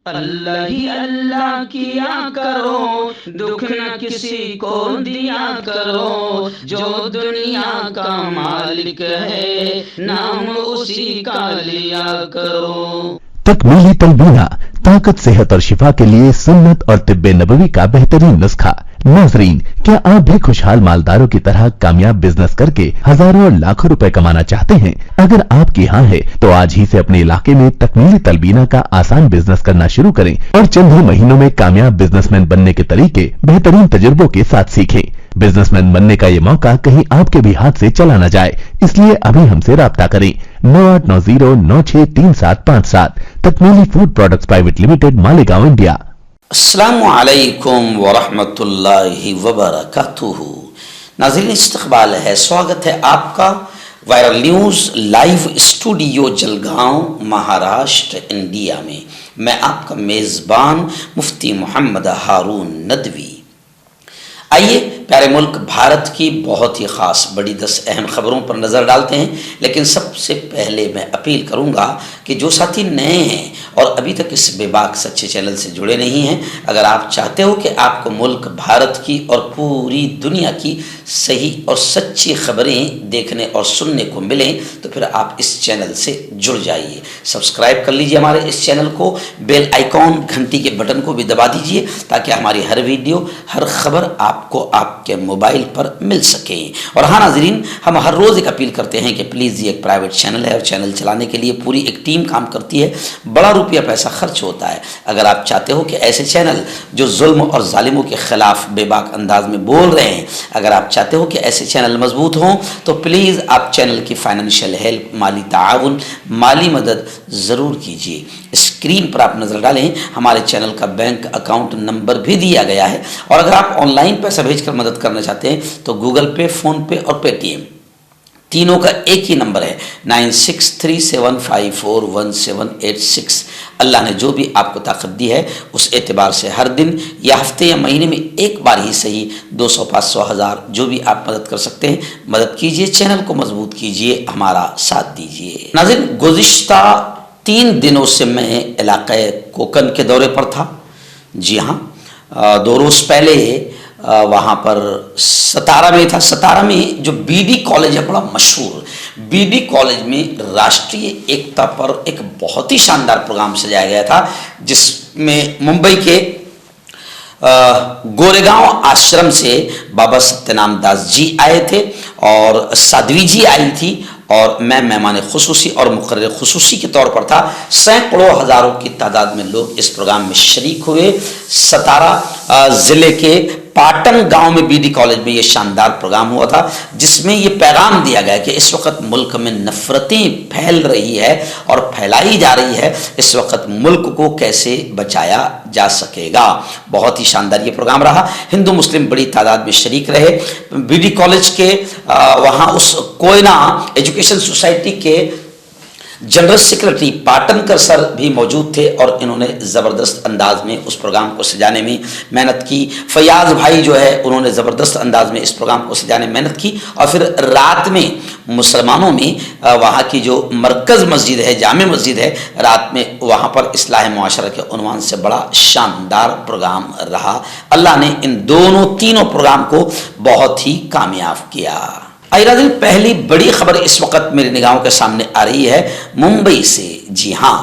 اللہ ہی اللہ کیا کرو، دکھ نہ کسی کو دیا کرو، جو دنیا کا مالک ہے نام اسی کا لیا کرو۔ تکمیلی تلبینہ طاقت، صحت اور شفا کے لیے سنت اور طب نبوی کا بہترین نسخہ۔ ناظرین، کیا آپ بھی خوشحال مالداروں کی طرح کامیاب بزنس کر کے ہزاروں اور لاکھوں روپے کمانا چاہتے ہیں؟ اگر آپ کی ہاں ہے تو آج ہی سے اپنے علاقے میں تکمیلی تلبینہ کا آسان بزنس کرنا شروع کریں اور چند ہی مہینوں میں کامیاب بزنس مین بننے کے طریقے بہترین تجربوں کے ساتھ سیکھیں۔ بزنس مین بننے کا یہ موقع کہیں آپ کے بھی ہاتھ سے چلا نہ جائے، اس لیے ابھی ہم سے رابطہ کریں۔ 9890963757 تکمیلی food products private limited, Malegaon, India. السلام علیکم ورحمۃ اللہ وبرکاتہ۔ ناظرین، استقبال ہے، سواگت ہے آپ کا viral news live studio Jalgaon, Maharashtra, India میں۔ میں آپ کا میزبان مفتی محمد ہارون ندوی۔ آئیے پیارے ملک بھارت کی بہت ہی خاص بڑی 10 اہم خبروں پر نظر ڈالتے ہیں، لیکن سب سے پہلے میں اپیل کروں گا کہ جو ساتھی نئے ہیں اور ابھی تک اس بے باک سچے چینل سے جڑے نہیں ہیں، اگر آپ چاہتے ہو کہ آپ کو ملک بھارت کی اور پوری دنیا کی صحیح اور سچی خبریں دیکھنے اور سننے کو ملیں تو پھر آپ اس چینل سے جڑ جائیے۔ سبسکرائب کر لیجئے ہمارے اس چینل کو، بیل آئیکن گھنٹی کے بٹن کو بھی دبا دیجئے تاکہ ہماری ہر ویڈیو، ہر خبر آپ کو آپ کے موبائل پر مل سکیں۔ اور ہاں ناظرین، ہم ہر روز ایک اپیل کرتے ہیں کہ پلیز یہ ایک پرائیویٹ چینل ہے اور چینل چلانے کے لیے پوری ایک ٹیم کام کرتی ہے، بڑا روپیہ پیسہ خرچ ہوتا ہے۔ اگر آپ چاہتے ہو کہ ایسے چینل جو ظلم اور ظالموں کے خلاف بے باک انداز میں بول رہے ہیں، اگر آپ چاہتے ہو کہ ایسے چینل مضبوط ہوں تو پلیز آپ چینل کی فائنینشیل ہیلپ، مالی تعاون، مالی مدد ضرور کیجیے۔ اسکرین پر آپ نظر ڈالیں، ہمارے چینل کا بینک اکاؤنٹ نمبر بھی دیا گیا ہے، اور اگر آپ آن لائن پیسہ بھیج کر مدد کرنا چاہتے ہیں تو گوگل پے، فون پے اور پے ٹی ایم تینوں کا ایک ہی نمبر ہے 9637541786۔ اللہ نے جو بھی آپ کو طاقت دی ہے اس اعتبار سے ہر دن یا ہفتے یا مہینے میں ایک بار ہی صحیح 200، 500، 1000 جو بھی آپ مدد کر سکتے ہیں مدد کیجئے، چینل کو مضبوط کیجئے، ہمارا ساتھ دیجئے۔ ناظرین، گزشتہ 3 دنوں سے میں علاقہ کوکن کے دورے پر تھا۔ جی ہاں، 2 روز پہلے وہاں پر ستارہ میں تھا۔ ستارہ میں جو بی ڈی کالج ہے، بڑا مشہور بی ڈی کالج میں راشٹریہ ایکتا پر ایک بہت ہی شاندار پروگرام سجایا گیا تھا، جس میں ممبئی کے گوریگاؤں آشرم سے بابا ستیہ نام داس جی آئے تھے اور سادھوی جی آئی تھی، اور میں مہمان خصوصی اور مقرر خصوصی کے طور پر تھا۔ سینکڑوں ہزاروں کی تعداد میں لوگ اس پروگرام میں شریک ہوئے۔ ستارہ ضلع کے پاٹن گاؤں میں بی ڈی کالج میں یہ شاندار پروگرام ہوا تھا، جس میں یہ پیغام دیا گیا کہ اس وقت ملک میں نفرتیں پھیل رہی ہے اور پھیلائی جا رہی ہے، اس وقت ملک کو کیسے بچایا جا سکے گا۔ بہت ہی شاندار یہ پروگرام رہا، ہندو مسلم بڑی تعداد میں شریک رہے۔ بی ڈی کالج کے وہاں اس کوئنہ ایجوکیشن سوسائٹی کے جنرل سیکرٹری پاٹنکر سر بھی موجود تھے، اور انہوں نے زبردست انداز میں اس پروگرام کو سجانے میں محنت کی۔ فیاض بھائی جو ہے انہوں نے زبردست انداز میں اس پروگرام کو سجانے میں محنت کی، اور پھر رات میں مسلمانوں میں وہاں کی جو مرکز مسجد ہے، جامع مسجد ہے، رات میں وہاں پر اصلاح معاشرہ کے عنوان سے بڑا شاندار پروگرام رہا۔ اللہ نے ان تینوں پروگرام کو بہت ہی کامیاب کیا۔ آئیے پہلی بڑی خبر اس وقت میری نگاہوں کے سامنے آ رہی ہے ممبئی سے۔ جی ہاں،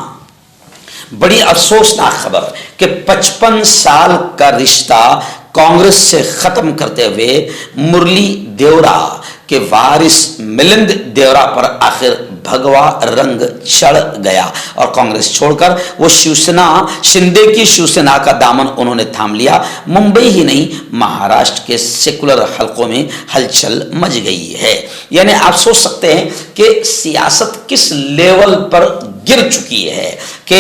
بڑی افسوسناک خبر کہ 55 سال کا رشتہ کانگریس سے ختم کرتے ہوئے مرلی دیورا کے وارث ملند دیورا پر آخر بھگوا رنگ چڑھ گیا، اور کانگریس چھوڑ کر وہ شندے کی شیوسینا کا دامن انہوں نے تھام لیا۔ ممبئی ہی نہیں، مہاراشٹر کے سیکولر حلقوں میں ہلچل مچ گئی ہے۔ یعنی آپ سوچ سکتے ہیں کہ سیاست کس لیول پر گر چکی ہے کہ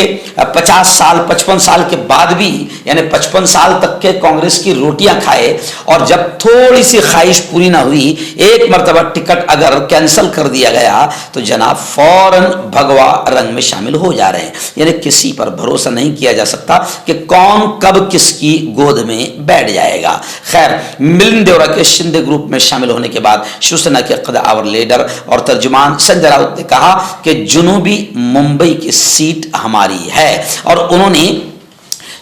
50 سال 55 سال کے بعد بھی، یعنی 55 سال تک کے کانگریس کی روٹیاں کھائے، اور جب تھوڑی سی خواہش پوری نہ ہوئی، ایک مرتبہ ٹکٹ اگر کینسل کر دیا گیا تو جناب فوراً بھگوا رنگ میں شامل ہو جا رہے ہیں۔ یعنی کسی پر بھروسہ نہیں کیا جا سکتا کہ کون کب کس کی گود میں بیٹھ جائے گا۔ خیر، ملند دیورا کے شندے گروپ میں شامل ہونے کے بعد شیوسینا کے قدآور لیڈر اور ترجمان سنجے راؤت نے کہا کہ جنوبی ممبئی کی سیٹ ہماری ہے، اور انہوں نے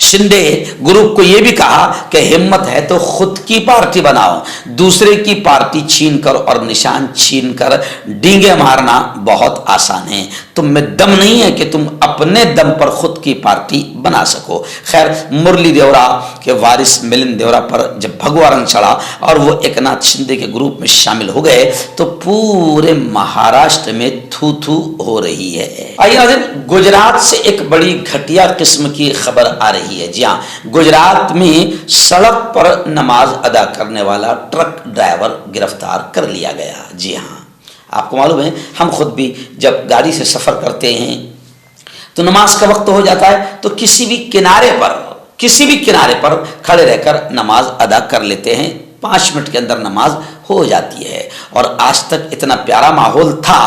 शिंदे ग्रुप को यह भी कहा कि हिम्मत है तो खुद की पार्टी बनाओ, दूसरे की पार्टी छीन कर और निशान छीन कर डींगे मारना बहुत आसान है, तुम में दम नहीं है कि तुम अपने दम पर खुद की पार्टी बना सको। खैर, मुरली देवरा के वारिस मिलिंद देवरा पर जब भगवा रंग चढ़ा और वो एकनाथ शिंदे के ग्रुप में शामिल हो गए तो पूरे महाराष्ट्र में थू थू हो रही है। आइए नाज़रीन, गुजरात से एक बड़ी घटिया किस्म की खबर आ रही है। जी हाँ, गुजरात में सड़क पर नमाज अदा करने वाला ट्रक ड्राइवर गिरफ्तार कर लिया गया। जी हाँ, आपको मालूम है, हम खुद भी जब गाड़ी से सफर करते हैं तो नमाज का वक्त हो जाता है तो किसी भी किनारे पर खड़े रहकर नमाज अदा कर लेते हैं। 5 मिनट के अंदर नमाज हो जाती है। और आज तक इतना प्यारा माहौल था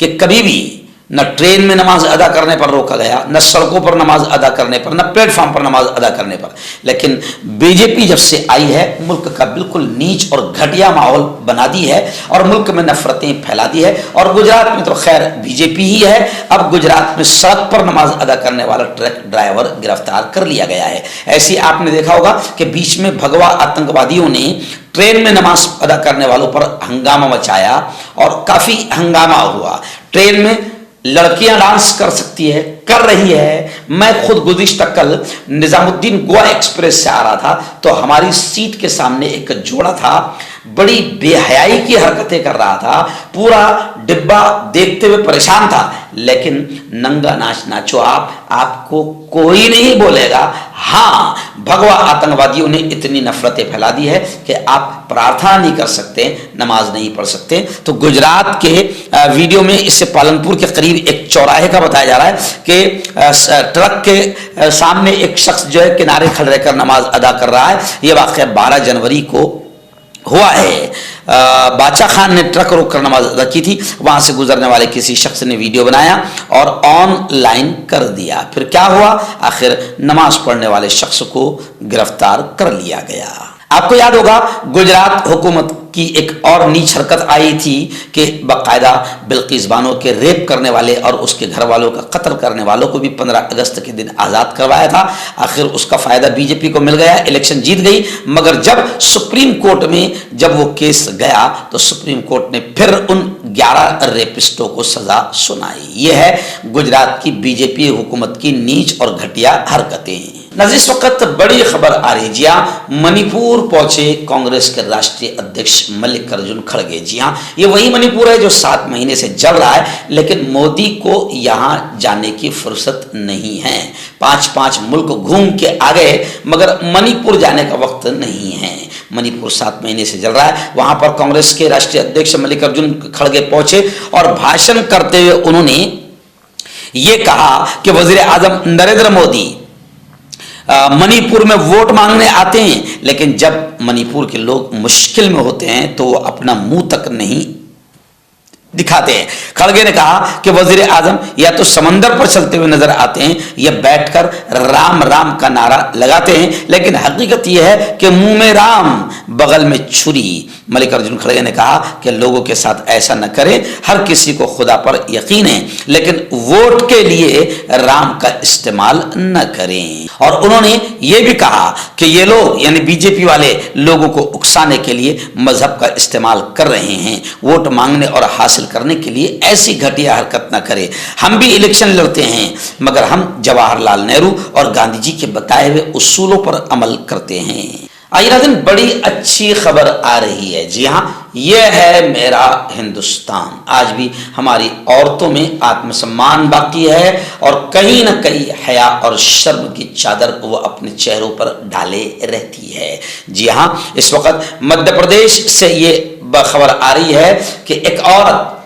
कि कभी भी न ट्रेन में नमाज अदा करने पर रोका गया, न सड़कों पर नमाज अदा करने पर, न प्लेटफॉर्म पर नमाज अदा करने पर। लेकिन बीजेपी जब से आई है, मुल्क का बिल्कुल नीच और घटिया माहौल बना दी है और मुल्क में नफरतें फैला दी है। और गुजरात में तो खैर बीजेपी ही है। अब गुजरात में सड़क पर नमाज अदा करने वाला ट्रक ड्राइवर गिरफ्तार कर लिया गया है। ऐसी आपने देखा होगा कि बीच में भगवा आतंकवादियों ने ट्रेन में नमाज अदा करने वालों पर हंगामा मचाया और काफी हंगामा हुआ। ट्रेन में लड़कियां डांस कर सकती है, कर रही है। मैं खुद गुज़िश्ता कल निजामुद्दीन गोवा एक्सप्रेस से आ रहा था तो हमारी सीट के सामने एक जोड़ा था, बड़ी बेहयाई की हरकतें कर रहा था, पूरा डिब्बा देखते हुए परेशान था। लेकिन नंगा नाच नाचो आपको कोई नहीं बोलेगा। हाँ, भगवा आतंकवादियों ने इतनी नफरतें फैला दी है कि आप प्रार्थना नहीं कर सकते, नमाज नहीं पढ़ सकते। तो गुजरात के वीडियो में इससे पालनपुर के करीब एक चौराहे का बताया जा रहा है कि ट्रक के सामने एक शख्स जो है किनारे खड़े रहकर नमाज अदा कर रहा है। यह वाक़या 12 जनवरी को हुआ है। बादशाह खान ने ट्रक रोककर नमाज अदा की थी। वहां से गुजरने वाले किसी शख्स ने वीडियो बनाया और ऑनलाइन कर दिया। फिर क्या हुआ, आखिर नमाज पढ़ने वाले शख्स को गिरफ्तार कर लिया गया। आपको याद होगा गुजरात हुकूमत की एक और नीच हरकत आई थी कि बाकायदा बिल्किस बानो के रेप करने वाले और उसके घर वालों का कत्ल करने वालों को भी 15 अगस्त के दिन आज़ाद करवाया था। आखिर उसका फ़ायदा बीजेपी को मिल गया, इलेक्शन जीत गई। मगर जब सुप्रीम कोर्ट में जब वो केस गया तो सुप्रीम कोर्ट ने फिर उन 11 रेपिस्टों को सज़ा सुनाई। ये है गुजरात की बीजेपी हुकूमत की नीच और घटिया हरकतें। नाज़रीन, इस वक्त बड़ी खबर आ रही है। जी हाँ, मणिपुर पहुंचे कांग्रेस के राष्ट्रीय अध्यक्ष मल्लिकार्जुन खड़गे। जी हाँ, ये वही मणिपुर है जो 7 महीने से जल रहा है, लेकिन मोदी को यहाँ जाने की फुर्सत नहीं है। 5-5 मुल्क घूम के आ गए मगर मणिपुर जाने का वक्त नहीं है। मणिपुर 7 महीने से जल रहा है। वहां पर कांग्रेस के राष्ट्रीय अध्यक्ष मल्लिकार्जुन खड़गे पहुंचे और भाषण करते हुए उन्होंने ये कहा कि वजीर आजम नरेंद्र मोदी मणिपुर में वोट मांगने आते हैं, लेकिन जब मणिपुर के लोग मुश्किल में होते हैं तो वो अपना मुंह तक नहीं दिखाते हैं। खड़गे ने कहा कि वजीर आजम या तो समंदर पर चलते हुए नजर आते हैं या बैठकर राम राम का नारा लगाते हैं, लेकिन हकीकत यह है कि मुंह में राम बगल में छुरी। मल्लिकार्जुन खड़गे ने कहा कि लोगों के साथ ऐसा न करें, हर किसी को खुदा पर यकीन है, लेकिन वोट के लिए राम का इस्तेमाल न करें। और उन्होंने ये भी कहा कि ये लोग यानी बीजेपी वाले लोगों को उकसाने के लिए मजहब का इस्तेमाल कर रहे हैं। वोट मांगने और हासिल करने के लिए ऐसी घटिया हरकत न करें। हम भी इलेक्शन लड़ते हैं मगर हम जवाहरलाल नेहरू और गांधी जी के बताए हुए उसूलों पर अमल करते हैं। आइए नाज़रीन, बड़ी अच्छी खबर आ रही है। जी हाँ, यह है मेरा हिंदुस्तान। आज भी हमारी औरतों में आत्मसम्मान बाकी है और कहीं ना कहीं हया और शर्म की चादर वो अपने चेहरों पर डाले रहती है। जी हाँ, इस वक्त मध्य प्रदेश से ये खबर आ रही है कि एक औरत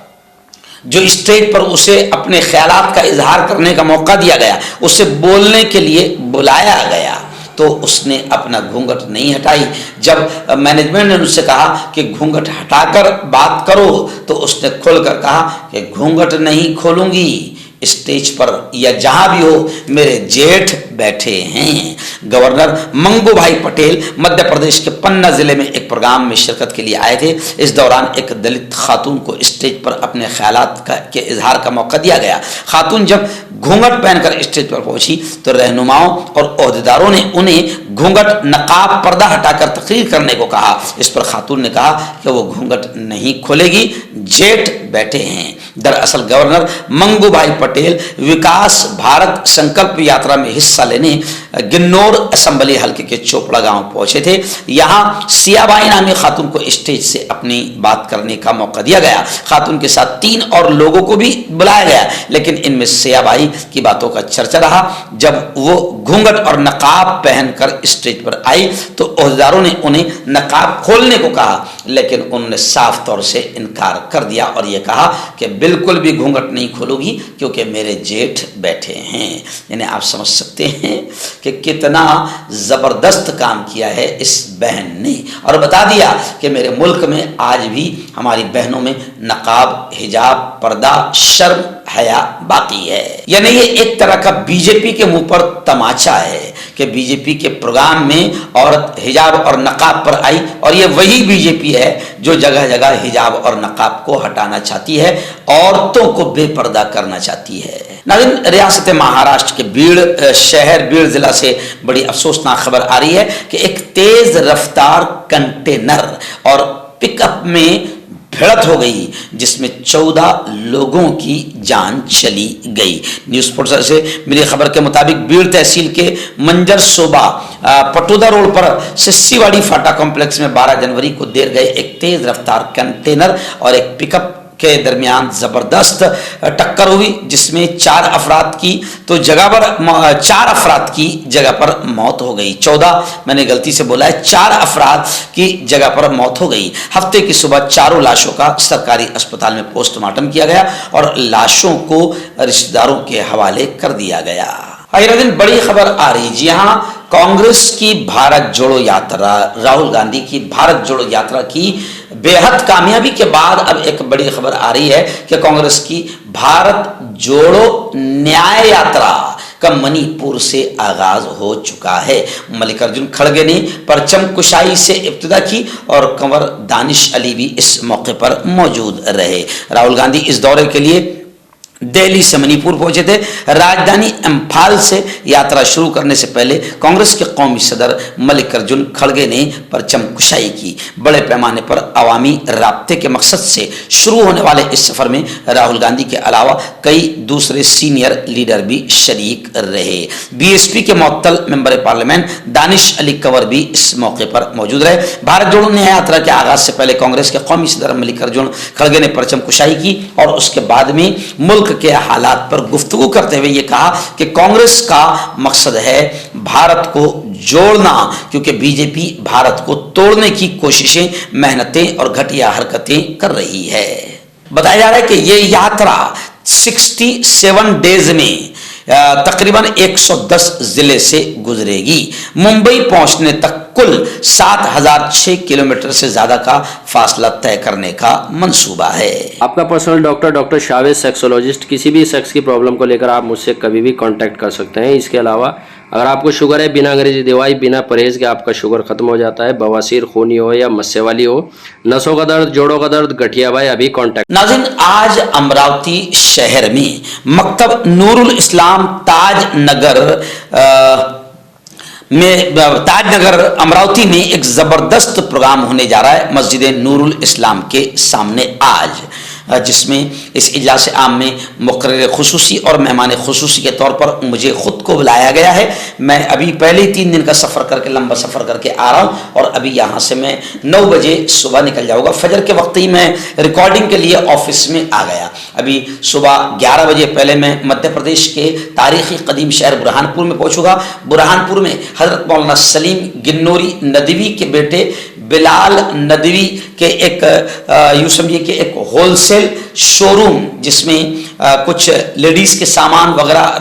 जो स्टेज पर उसे अपने ख्यालात का इजहार करने का मौका दिया गया, उसे बोलने के लिए बुलाया गया तो उसने अपना घूंघट नहीं हटाई। जब मैनेजमेंट ने उससे कहा कि घूंघट हटाकर बात करो तो उसने खुलकर कहा कि घूंघट नहीं खोलूंगी, स्टेज पर या जहां भी हो मेरे जेठ बैठे हैं। गवर्नर मंगू भाई पटेल मध्य प्रदेश के पन्ना जिले में एक प्रोग्राम में शिरकत के लिए आए थे। इस दौरान एक दलित खातून को स्टेज पर अपने ख्यालात के इजहार का मौका दिया गया। खातून जब घूंघट पहनकर स्टेज पर पहुंची तो रहनुमाओं और ओहदेदारों ने उन्हें घूंघट, नकाब, पर्दा हटाकर तकरीर करने को कहा। इस पर खातून ने कहा कि वो घूंघट नहीं खोलेगी, जेठ बैठे हैं। दरअसल गवर्नर मंगू भाई पटेल विकास भारत संकल्प यात्रा में हिस्सा लेने गिन्नौर असेंबली हल्के के चोपड़ा गांव पहुंचे थे। यहां सियाबाई नामी खातून को स्टेज से अपनी बात करने का मौका दिया गया। खातून के साथ 3 और लोगों को भी बुलाया गया, लेकिन इनमें सियाबाई की बातों का चर्चा रहा। जब वो घूंघट और नकाब पहनकर स्टेज पर आई तो ओहदेदारों ने उन्हें नकाब खोलने को कहा, लेकिन उन्होंने साफ तौर से इनकार कर दिया और यह कहा कि बिल्कुल भी घूंघट नहीं खोलूंगी क्योंकि मेरे जेठ बैठे हैं। यानी आप समझ सकते हैं कि कितना जबरदस्त काम किया है इस बहन ने, और बता दिया कि मेरे मुल्क में आज भी हमारी बहनों में नकाब, हिजाब, पर्दा, शर्म, हया बाकी है। यानी ये एक तरह का बीजेपी के मुंह पर तमाचा है कि बीजेपी के प्रोग्राम में औरत हिजाब और नकाब पर आई, और ये वही बीजेपी है जो जगह जगह हिजाब और नकाब को हटाना चाहती है, औरतों को बेपर्दा करना चाहती है। नाज़रीन, रियासत महाराष्ट्र के बीड़ शहर, बीड़ जिला से बड़ी अफसोसनाक खबर आ रही है कि एक तेज रफ्तार कंटेनर और पिकअप में भिड़ंत हो गई, जिसमें 14 लोगों की जान चली गई। न्यूज पोर्टल से मिली खबर के मुताबिक बीड़ तहसील के मंजर सोबा पटोदा रोड पर सिस्सीवाड़ी फाटा कॉम्प्लेक्स में 12 जनवरी को देर गए एक तेज रफ्तार कंटेनर और एक पिकअप के दरमियान जबरदस्त टक्कर हुई, जिसमें 4 अफराद की जगह पर मौत हो गई। 14, मैंने गलती से बोला है, 4 अफराद की जगह पर मौत हो गई। हफ्ते की सुबह चारों लाशों का सरकारी अस्पताल में पोस्टमार्टम किया गया और लाशों को रिश्तेदारों के हवाले कर दिया गया। अगले दिन बड़ी खबर आ रही, जी हाँ, कांग्रेस की भारत जोड़ो यात्रा, राहुल गांधी की भारत जोड़ो यात्रा की बेहद कामयाबी के बाद अब एक बड़ी खबर आ रही है कि कांग्रेस की भारत जोड़ो न्याय यात्रा का मणिपुर से आगाज हो चुका है। मल्लिकार्जुन खड़गे ने परचम कुशाई से इब्तिदा की और कंवर दानिश अली भी इस मौके पर मौजूद रहे। राहुल गांधी इस दौरे के लिए दिल्ली से मणिपुर पहुंचे थे। राजधानी इम्फाल से यात्रा शुरू करने से पहले कांग्रेस के कौमी सदर मल्लिकार्जुन खड़गे ने परचम कुशाई की। बड़े पैमाने पर अवामी राब्ते के मकसद से शुरू होने वाले इस सफर में राहुल गांधी के अलावा कई दूसरे सीनियर लीडर भी शरीक रहे। बीएसपी के मुअत्तल मेंबर पार्लियामेंट दानिश अली कंवर भी इस मौके पर मौजूद रहे। भारत जोड़ो न्याय यात्रा के आगाज से पहले कांग्रेस के कौमी सदर मल्लिकार्जुन खड़गे ने परचम कुशाई की और उसके बाद में मुल्क के हालात पर गुफ्तगू करते हुए ये कहा कि कांग्रेस का मकसद है भारत को जोड़ना, क्योंकि बीजेपी भारत को तोड़ने की कोशिशें, मेहनतें और घटिया हरकतें कर रही है। बताया जा रहा है कि ये यात्रा 67 डेज में तकरीबन 110 जिले से गुजरेगी। मुंबई पहुंचने तक कुल 7006 किलोमीटर से ज्यादा का फासला तय करने का मंसूबा है। आपका पर्सनल डॉक्टर शावेज सेक्सोलॉजिस्ट, किसी भी सेक्स की प्रॉब्लम को लेकर आप मुझसे कभी भी कांटेक्ट कर सकते हैं। इसके अलावा अगर आपको शुगर है, बिना अंग्रेजी दवाई, बिना परहेज के आपका शुगर खत्म हो जाता है, बवासीर, खूनी हो या मस्से वाली हो, नसों का दर्द, जोड़ों का दर्द, गठिया भाई, अभी कांटेक्ट। नाज़रीन, आज अमरावती शहर में मकतब नूरुल इस्लाम ताजनगर अमरावती में एक जबरदस्त प्रोग्राम होने जा रहा है मस्जिद नूरुल इस्लाम के सामने आज, जिसमें इस इजलास आम में मुकर्रर खुसूसी और मेहमान खुसूसी के तौर पर मुझे खुद को बुलाया गया है। मैं अभी पहले ही 3 दिन का सफ़र करके, लंबा सफ़र करके आ रहा हूँ और अभी यहाँ से मैं 9 बजे सुबह निकल जाऊँगा। फजर के वक्त ही मैं रिकॉर्डिंग के लिए ऑफिस में आ गया। अभी सुबह 11 बजे पहले मैं मध्य प्रदेश के तारीखी कदीम शहर बुरहानपुर में पहुँचूँगा। बुरहानपुर में हज़रत मौलाना सलीम गिन्नौरी नदवी के बेटे बिलाल नदवी के एक यूँ समझिए कि एक होलसेल शोरूम जिसमें कुछ लेडीज़ के सामान वगैरह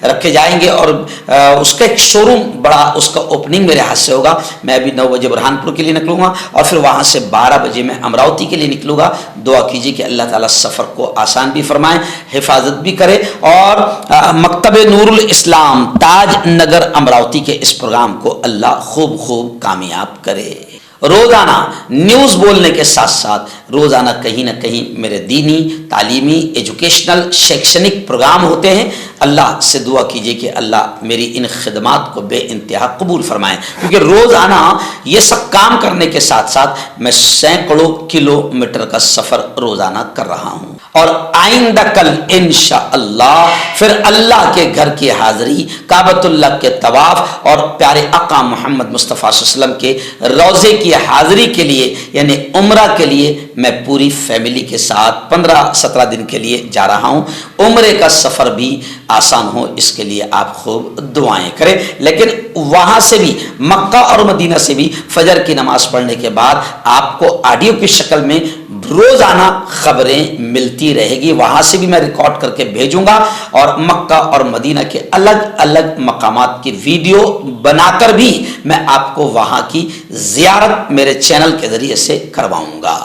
रखे जाएंगे और उसका एक शोरूम बड़ा, उसका ओपनिंग मेरे हाथ से होगा। मैं अभी 9 बजे बुरहानपुर के लिए निकलूँगा और फिर वहाँ से 12 बजे मैं अमरावती के लिए निकलूँगा। दुआ कीजिए कि अल्लाह ताला सफ़र को आसान भी फरमाए, हिफाजत भी करे और मकतब नूरुल इस्लाम ताज नगर अमरावती के इस प्रोग्राम को अल्लाह खूब खूब कामयाब करे। रोज़ाना न्यूज़ बोलने के साथ साथ रोज़ाना कहीं ना कहीं मेरे दीनी, तालीमी, एजुकेशनल, शैक्षणिक प्रोग्राम होते हैं। अल्लाह से दुआ कीजिए कि अल्लाह मेरी इन खिदमात को बेइंतहा कबूल फरमाएं, क्योंकि रोज़ाना ये सब काम करने के साथ साथ मैं सैकड़ों किलोमीटर का सफ़र रोज़ाना कर रहा हूँ। और आइंदा कल इंशाअल्लाह फिर अल्लाह के घर की हाज़री, काबतुल्लाह के तवाफ़ और प्यारे आका मोहम्मद मुस्तफ़ा सल्लल्लाहु अलैहि वसल्लम के रोज़े की हाज़िरी के लिए यानी उम्रा के लिए मैं पूरी फैमिली के साथ 15-17 दिन के लिए जा रहा हूँ। उम्रे का सफ़र भी आसान हो इसके लिए आप खूब दुआएं करें। लेकिन वहाँ से भी, मक्का और मदीना से भी फजर की नमाज़ पढ़ने के बाद आपको ऑडियो की शक्ल में रोज़ाना खबरें मिलती रहेगी। वहाँ से भी मैं रिकॉर्ड करके भेजूंगा और मक्का और मदीना के अलग अलग मकामात की वीडियो बनाकर भी मैं आपको वहाँ की ज़ियारत मेरे चैनल के ज़रिए से करवाऊंगा।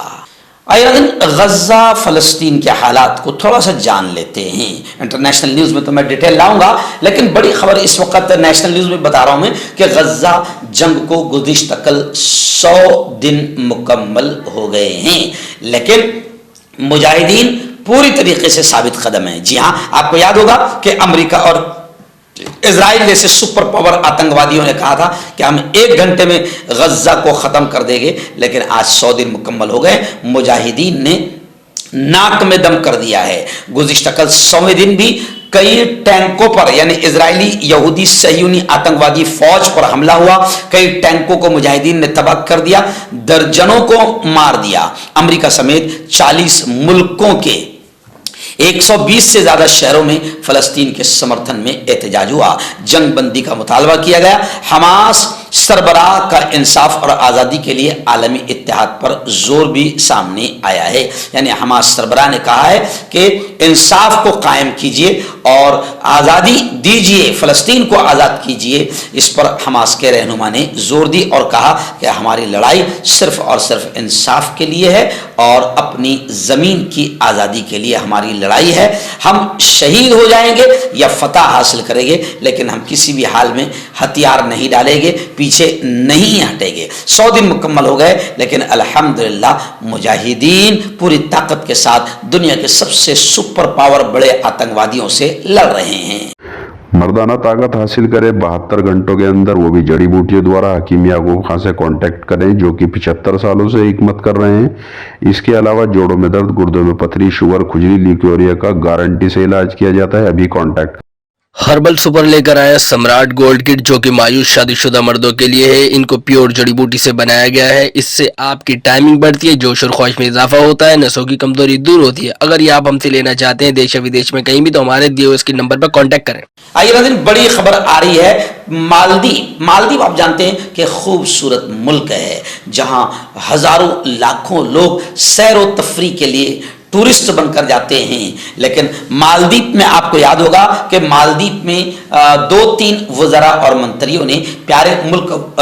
गज़ा फ़लस्तीन के हालात को थोड़ा सा जान लेते हैं। इंटरनेशनल न्यूज़ में तो मैं डिटेल लाऊंगा, लेकिन बड़ी खबर इस वक्त नेशनल न्यूज़ में बता रहा हूं मैं कि गज़ा जंग को गुज़िश्ता कल 100 दिन मुकम्मल हो गए हैं, लेकिन मुजाहिदीन पूरी तरीके से साबित कदम है। जी हाँ, आपको याद होगा कि अमेरिका और इजराइल जैसे सुपर पावर आतंकवादियों ने कहा था कि हम 1 घंटे में गज़ा को ख़त्म कर देंगे, लेकिन आज 100 दिन मुकम्मल हो गए। मुजाहिदीन ने नाक में दम कर दिया है। गुज़िश्ता कल 100वें दिन भी कई टैंकों पर यानी इजरायली यहूदी सह्यूनी आतंकवादी फौज पर हमला हुआ। कई टैंकों को मुजाहिदीन ने तबाह कर दिया, दर्जनों को मार दिया। अमेरिका समेत 40 मुल्कों के 120 से ज्यादा शहरों में फलस्तीन के समर्थन में एहतजाज हुआ। जंग बंदी का मुतालबा किया गया। हमास सरबराह का इंसाफ और आज़ादी के लिए आलमी इत्तेहाद पर जोर भी सामने आया है। यानी हमास सरबराह ने कहा है कि इंसाफ को कायम कीजिए और आज़ादी दीजिए, फ़लस्तीन को आज़ाद कीजिए। इस पर हमास के रहनुमा ने जोर दी और कहा कि हमारी लड़ाई सिर्फ और सिर्फ इंसाफ के लिए है और अपनी ज़मीन की आज़ादी के लिए हमारी लड़ाई है। हम शहीद हो जाएंगे या फतह हासिल करेंगे, लेकिन हम किसी भी हाल में हथियार नहीं डालेंगे, पीछे नहीं हटेंगे। 100 दिन मुकम्मल हो गए, लेकिन अल्हम्दुलिल्लाह मुजाहिदीन पूरी ताकत के साथ दुनिया के सबसे सुपर पावर बड़े आतंकवादियों से लड़ रहे हैं। मर्दाना ताकत हासिल करें 72 घंटों के अंदर, वो भी जड़ी बूटियों द्वारा। हकीम याकूब खान से कांटेक्ट करें जो कि 75 सालों से हिकमत कर रहे हैं। इसके अलावा जोड़ों में दर्द, गुर्दों में पथरी, शुगर, खुजली, ल्यूकेरिया का गारंटी से इलाज किया जाता है। अभी कांटेक्ट। हर्बल सुपर लेकर आया सम्राट गोल्ड किट, जो कि मायूस शादीशुदा मर्दों के लिए है। इनको प्योर जड़ी बूटी से बनाया गया है। इससे आपकी टाइमिंग बढ़ती है, जोश और ख्वाहिश में इजाफा होता है, नसों की कमजोरी दूर होती है। अगर ये आप हमसे लेना चाहते हैं देश या विदेश में कहीं भी, तो हमारे दिए हुए इसके नंबर पर कांटेक्ट करें। आइए नाज़रीन, बड़ी खबर आ रही है। मालदीव आप जानते हैं कि खूबसूरत मुल्क है जहां हजारों लाखों लोग सैर व तफरी के लिए टूरिस्ट बनकर जाते हैं। लेकिन मालदीव में आपको याद होगा कि मालदीव में 2-3 वज़रा और मंत्रियों ने प्यारे मुल्क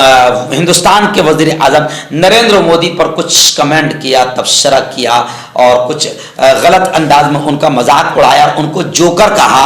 हिंदुस्तान के वज़ीर आज़म नरेंद्र मोदी पर कुछ कमेंट किया, तबसरा किया और कुछ गलत अंदाज में उनका मजाक उड़ाया, उनको जोकर कहा।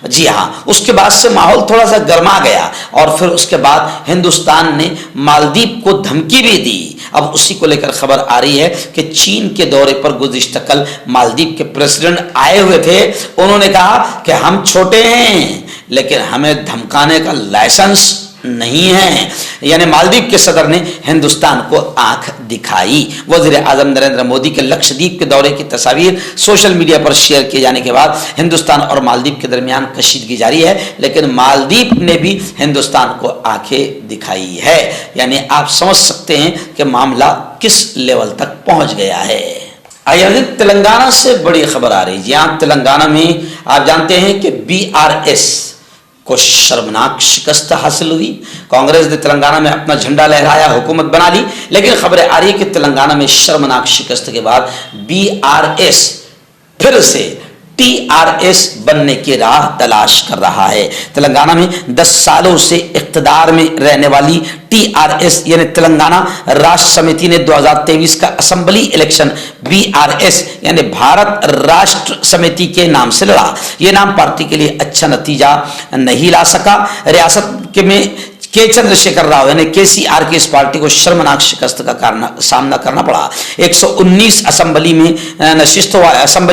जी हाँ, उसके बाद से माहौल थोड़ा सा गर्मा गया और फिर उसके बाद हिंदुस्तान ने मालदीव को धमकी भी दी। अब उसी को लेकर खबर आ रही है कि चीन के दौरे पर गुज़िश्ता कल मालदीव के प्रेसिडेंट आए हुए थे। उन्होंने कहा कि हम छोटे हैं लेकिन हमें धमकाने का लाइसेंस नहीं है। यानी मालदीव के सदर ने हिंदुस्तान को आंख दिखाई। वज़ीर आज़म नरेंद्र मोदी के लक्षद्वीप के दौरे की तस्वीर सोशल मीडिया पर शेयर किए जाने के बाद हिंदुस्तान और मालदीव के दरमियान कशीदगी जारी है, लेकिन मालदीव ने भी हिंदुस्तान को आंखें दिखाई है। यानी आप समझ सकते हैं कि मामला किस लेवल तक पहुंच गया है। आइए तेलंगाना से बड़ी खबर आ रही है। यहाँ तेलंगाना में आप जानते हैं कि BRS को शर्मनाक शिकस्त हासिल हुई। कांग्रेस ने तेलंगाना में अपना झंडा लहराया, हुकूमत बना ली, लेकिन खबरें आ रही है कि तेलंगाना में शर्मनाक शिकस्त के बाद BRS फिर से TRS बनने की राह तलाश कर रहा है। तेलंगाना में 10 सालों से इख्तिदार में रहने वाली TRS यानी तेलंगाना राष्ट्र समिति ने 2023 का असेंबली इलेक्शन BRS यानी भारत राष्ट्र समिति के नाम से लड़ा। यह नाम पार्टी के लिए अच्छा नतीजा नहीं ला सका। रियासत के में के चंद्रशेखर राव यानी KCR की इस पार्टी को शर्मनाक शिकस्त का सामना करना पड़ा। 119 असेंबली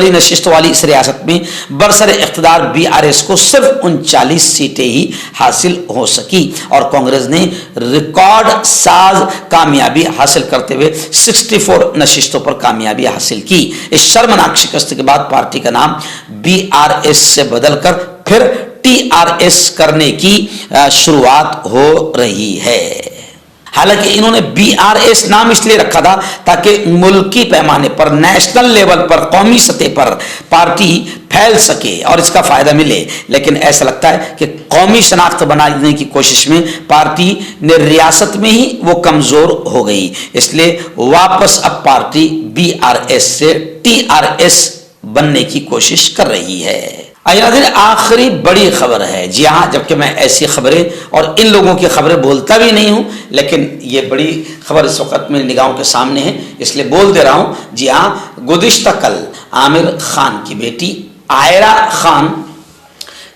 नशिस्तों वाली इस रियासत में बरसरे इख्तिदार BRS को सिर्फ 39 सीटें ही हासिल हो सकी और कांग्रेस ने रिकॉर्ड साज कामयाबी हासिल करते हुए 64 नशिस्तों पर कामयाबी हासिल की। इस शर्मनाक शिकस्त के बाद पार्टी का नाम BRS से बदलकर फिर TRS करने की शुरुआत हो रही है। हालांकि इन्होंने BRS नाम इसलिए रखा था ताकि मुल्की पैमाने पर, नेशनल लेवल पर, कौमी सतह पर पार्टी फैल सके और इसका फायदा मिले। लेकिन ऐसा लगता है कि कौमी शनाख्त बनाने की कोशिश में पार्टी ने रियासत में ही वो कमजोर हो गई, इसलिए वापस अब पार्टी BRS से TRS बनने की कोशिश कर रही है। आखिरी बड़ी खबर है। जी हाँ, जबकि मैं ऐसी खबरें और इन लोगों की खबरें बोलता भी नहीं हूं, लेकिन ये बड़ी खबर इस वक्त मेरी निगाहों के सामने है, इसलिए बोल दे रहा हूं। जी हाँ, गुज़िश्ता कल आमिर खान की बेटी आयरा खान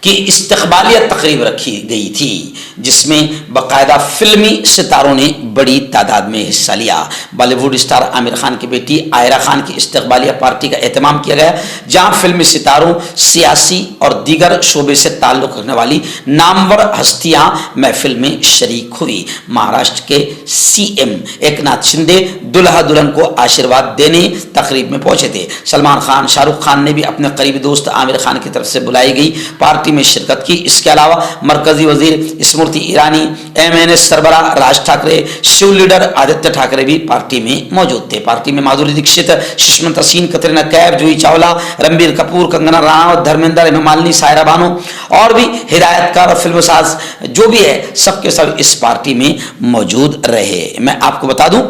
की इस्तकबालिया तकरीब रखी गई थी, जिसमें बाकायदा फिल्मी सितारों ने बड़ी तादाद में हिस्सा लिया। बॉलीवुड स्टार आमिर खान की बेटी आयरा खान की इस्तकबालिया पार्टी का एहतमाम किया गया, जहां फिल्मी सितारों, सियासी और दीगर शोबे से ताल्लुक रखने वाली नामवर हस्तियां महफिल में शरीक हुई। महाराष्ट्र के CM एकनाथ शिंदे दुल्हा दुल्हन को आशीर्वाद देने तकरीब में पहुंचे थे। सलमान खान, शाहरुख खान ने भी अपने करीबी दोस्त आमिर खान की तरफ से बुलाई गई पार्टी में शिरकत की। इसके अलावा मरकजी वजीर स्मृति ईरानी, MNS सरबरा राज ठाकरे, शिव लीडर आदित्य ठाकरे भी पार्टी में मौजूद थे। पार्टी में माधुरी दीक्षित, सुष्मिता सेन, कतरीना कैफ, जूही चावला, रणबीर कपूर, कंगना रनावत, धर्मेंद्र, हेमा मालिनी, सायरा बानो और भी हिदायतकार और फिल्मसाज जो भी है सबके सब इस पार्टी में मौजूद रहे। मैं आपको बता दूं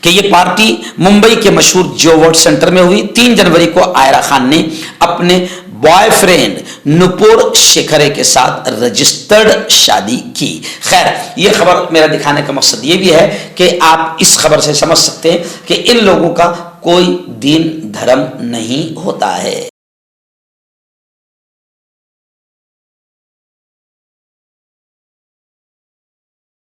कि ये पार्टी मुंबई के मशहूर जियो वर्ल्ड सेंटर में हुई। 3 जनवरी को आयरा खान ने अपने बॉयफ्रेंड नुपुर शेखरे के साथ रजिस्टर्ड शादी की। खैर, ये खबर मेरा दिखाने का मकसद ये भी है कि आप इस खबर से समझ सकते हैं कि इन लोगों का कोई दीन धर्म नहीं होता है।